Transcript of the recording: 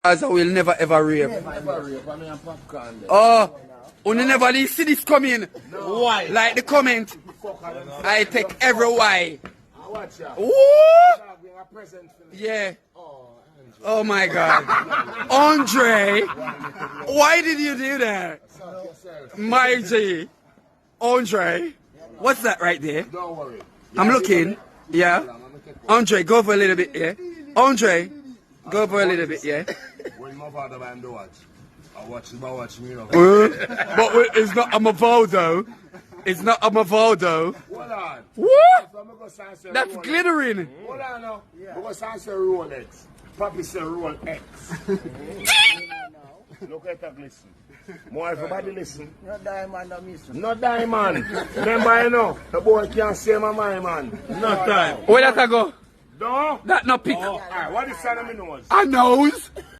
As I will never ever rape. Never rape, I mean Popcaan. Oh, you never see this coming. No. Why? Like the comment. I take every why. Watch out. Woo! Yeah. Oh my God. Andre, why did you do that? My G. Andre, what's that right there? Don't worry. I'm looking. Yeah. Andre, go for a little bit, yeah. Andre, go for a little bit, yeah. When my father man do watch, I watch me, you know. But it's not a Mavodo. It's not a Mavodo. Hold on. What? That's glittering. Hold on now. Because I say Rolex. Papi say Rolex. Look at that, listen. More everybody listen. No diamond, no miss. No diamond. Remember, you know, the boy can't say my mind, man. No time. Where that I go? No? That no pick. Alright, what is that on my nose? A nose.